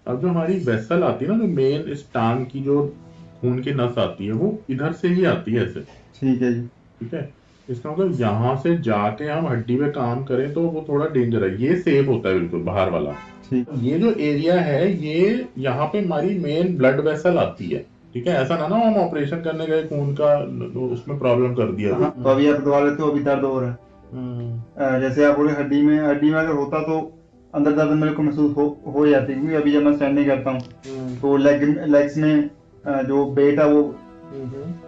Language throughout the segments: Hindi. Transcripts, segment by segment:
अब जो हमारी वेसल आती है ना, जो मेन इस टांग की जो खून की नस आती है, वो इधर से ही आती है ऐसे। ठीक है जी। ठीक है। इसका मतलब यहाँ से जाके हम हड्डी पे काम करें तो वो थोड़ा डेंजर है। ये सेफ होता है बिल्कुल बाहर वाला। ठीक। ये जो एरिया है, ये यहाँ पे हमारी मेन ब्लड वेसल आती है। ठीक है, ऐसा ना हम ऑपरेशन करने गए खून का तो उसमें प्रॉब्लम कर दिया हाँ, तो अभी आप दवा लेते हो, अभी दर्द हो रहा है। जैसे आप बोले हड्डी में अगर होता तो अंदर दर्द मेरे को महसूस हो जाती है, क्योंकि अभी जब मैं स्टैंडिंग करता हूँ तो लेग्स में जो वेट है वो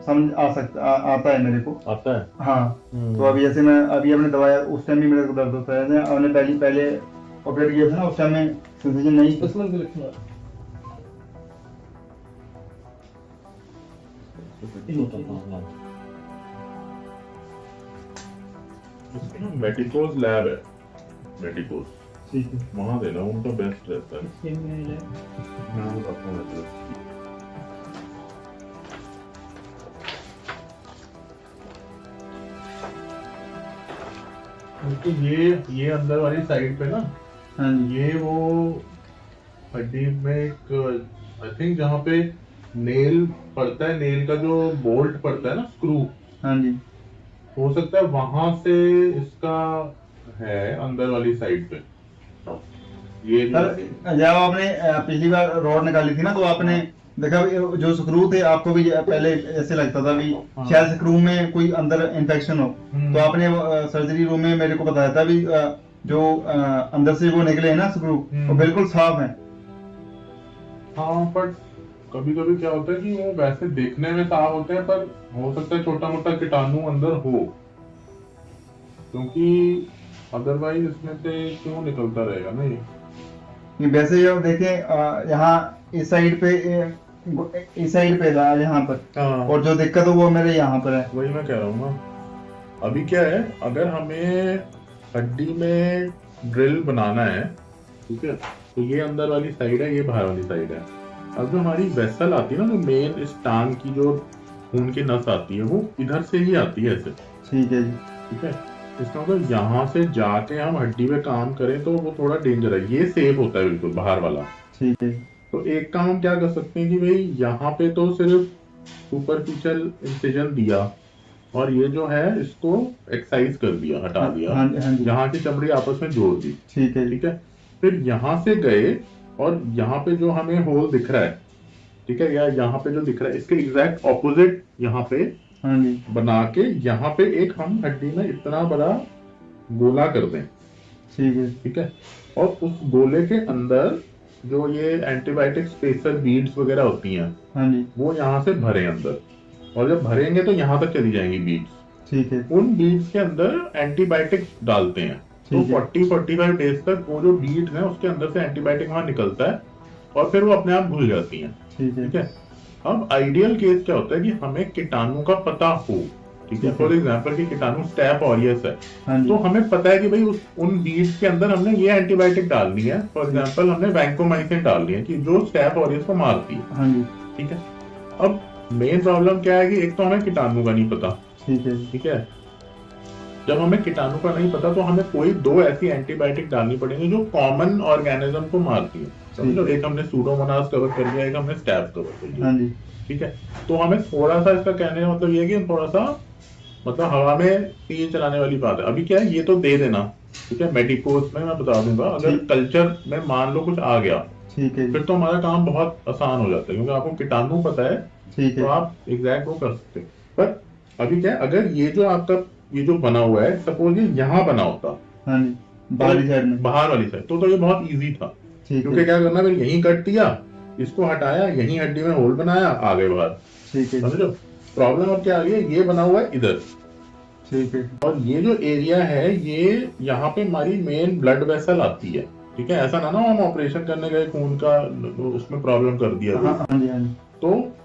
समझ आता है मेरे को। आता है। हाँ। तो अभी जैसे मैं अभी अपने दवाई, उस टाइम भी मेरे को दर्द होता है। जैसे हमने पहले ऑपरेट किया था ना, उस टाइम में सेंसेशन नहीं मेडिकोज लैब है, मेडिकोज, ठीक है। वहां देना, उनका बेस्ट रहता है। मैं बताता हूँ एड्रेस। तो ये अंदर वाली साइड पे ना, हाँ जी। ये वो हड्डी में एक, आई थिंक जहाँ पे नेल पड़ता है, नेल का जो बोल्ट पड़ता है ना, स्क्रू, हाँ जी। हो सकता है वहां से इसका है अंदर वाली साइड पे। ये जो सर जब आपने पिछली बार रॉड निकाली थी ना, तो आपने देखा जो स्क्रू थे, आपको भी पहले ऐसे लगता था भी शायद स्क्रू में कोई अंदर इन्फेक्शन हो। तो आपने सर्जरी रूम में मेरे को बताया था भी जो अंदर से वो निकले हैं ना स्क्रू, वो बिल्कुल साफ है। हाँ, पर कभी कभी क्या होता है कि वो वैसे देखने में साफ होते हैं, पर हो सकता है छोटा मोटा कीटाणु अंदर हो, क्योंकि अदरवाइज इसमें से क्यों निकलता रहेगा ना ये। वैसे जब देखें यहाँ इस साइड पे था यहाँ पर, हाँ, और जो दिक्कत है वो मेरे यहाँ पर है। वही मैं कह रहा हूँ ना। अभी क्या है, अगर हमें हड्डी में ड्रिल बनाना है, ठीक है, तो ये अंदर वाली साइड है, ये बाहर वाली साइड है। अब जो हमारी वेसल आती है ना, जो मेन इस टांग की जो खून की नस आती है, वो इधर से ही आती है ऐसे। ठीक है जी। ठीक है। इसका मतलब यहाँ से जाके हम हड्डी पे काम करें तो वो थोड़ा डेंजर है। ये सेफ होता है बिल्कुल बाहर वाला। ठीक है। तो एक काम हम क्या कर सकते हैं कि भाई यहाँ पे तो सिर्फ सुपरफिशियल इंसिजन दिया, और ये जो है इसको एक्सरसाइज कर दिया, हटा दिया, हाँ जी। यहाँ की चमड़ी आपस में जोड़ दी। ठीक है। ठीक है। फिर यहाँ से गए, और यहाँ पे जो हमें होल दिख रहा है, ठीक है, या यहाँ पे जो दिख रहा है, इसके एग्जैक्ट ऑपोजिट यहाँ पे हाँ जी। बना के यहाँ पे एक हम हड्डी में इतना बड़ा गोला कर दें। ठीक है। ठीक है। और उस गोले के अंदर जो ये एंटीबायोटिक स्पेसर बीड्स वगैरह होती हैं, हाँ जी। वो यहाँ से भरे अंदर, और जब भरेंगे तो यहाँ तक चली जाएंगी बीड्स। ठीक है। उन बीड्स के अंदर एंटीबायोटिक डालते हैं, तो 40-45 डेज तक वो जो बीड्स हैं उसके अंदर से एंटीबायोटिक वहां निकलता है, और फिर वो अपने आप घुल जाती हैं। ठीक है। अब आइडियल केस क्या होता है कि हमें कीटाणु का पता हो। ठीक है। फॉर एग्जाम्पल कि कीटाणु स्टेप ऑरियस है, तो हमें पता है कि भाई उन बीड्स के अंदर हमने ये एंटीबायोटिक डालनी है। फॉर एग्जाम्पल हमने वैंकोमाइसिन डालनी है कि जो स्टेप ऑरियस को मारती है। हाँ जी। ठीक है। अब मेन प्रॉब्लम क्या है कि एक तो हमें कीटाणु का नहीं पता। ठीक है। ठीक है। जब हमें कीटाणु का नहीं पता तो हमें कोई दो ऐसी एंटीबायोटिक डालनी पड़ेगी जो कॉमन ऑर्गेनिज्म को मारती है। समझो, एक हमने सूडोमोनास कवर कर लिया, एक हमने स्टैप्स कवर कर लिया। हाँ जी। ठीक है। तो हमें थोड़ा सा, इसका कहने का मतलब ये है कि थोड़ा सा, मतलब हवा में तीर चलाने वाली बात है। अभी क्या है, ये तो दे देना। ठीक है। मेडिकोस में मैं बता दूंगा, अगर कल्चर में मान लो कुछ आ गया, ठीक है, फिर तो हमारा काम बहुत आसान हो जाता है, क्योंकि आपको कीटाणु पता है। ठीक है, तो आप एग्जैक्ट वो कर सकते हैं। पर अभी क्या है, अगर ये जो आपका ये जो बना हुआ है, सपोज ये यहाँ बना होता, हाँ जी, बाहरी साइड में, बाहर वाली साइड, तो ये बहुत इजी था। क्योंकि क्या करना, फिर यहीं कट दिया, इसको हटाया, यहीं हड्डी में होल बनाया, आ गए बाहर। ठीक है, समझो। प्रॉब्लम अब क्या आ गई है, ये बना हुआ है इधर, ठीक है, और ये जो एरिया है, ये यहाँ पे हमारी मेन ब्लड वेसल आती है। ठीक है। ऐसा ना हम ऑपरेशन करने गए खून का, उसमें प्रॉब्लम कर दिया। हाँ जी, हाँ जी। तो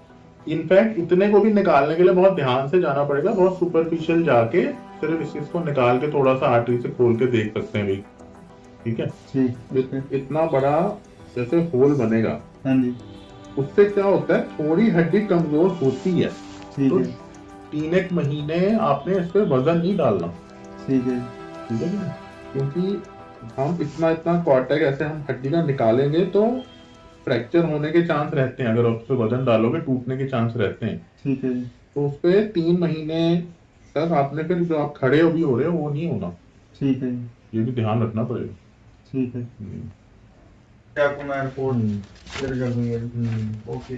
इनफैक्ट इतने को भी निकालने के लिए बहुत ध्यान से जाना पड़ेगा, बहुत सुपरफिशियल जाके सिर्फ इस चीज को निकाल के थोड़ा सा आर्टरी से खोल के देख सकते हैं भाई। ठीक है। ठीक, इतना बड़ा जैसे होल बनेगा, हाँ जी, उससे क्या होता है, थोड़ी हड्डी कमजोर होती है। ठीक तो है, 3-1 महीने आपने इस पे वजन नहीं डालना। ठीक है, ठीक है ना? क्योंकि हम इतना कॉर्टेक्स ऐसे हम हड्डी का निकालेंगे तो फ्रैक्चर होने के चांस रहते हैं, अगर उस पर वजन डालोगे टूटने के चांस रहते हैं। ठीक है जी। तो उस पे 3 महीने तक आपने फिर जो आप खड़े भी हो रहे हो वो नहीं होना। ठीक है जी। ये भी ध्यान रखना पड़ेगा। ठीक है, हम्म। आपको मैं रिपोर्ट शेयर कर दूंगा। ओके।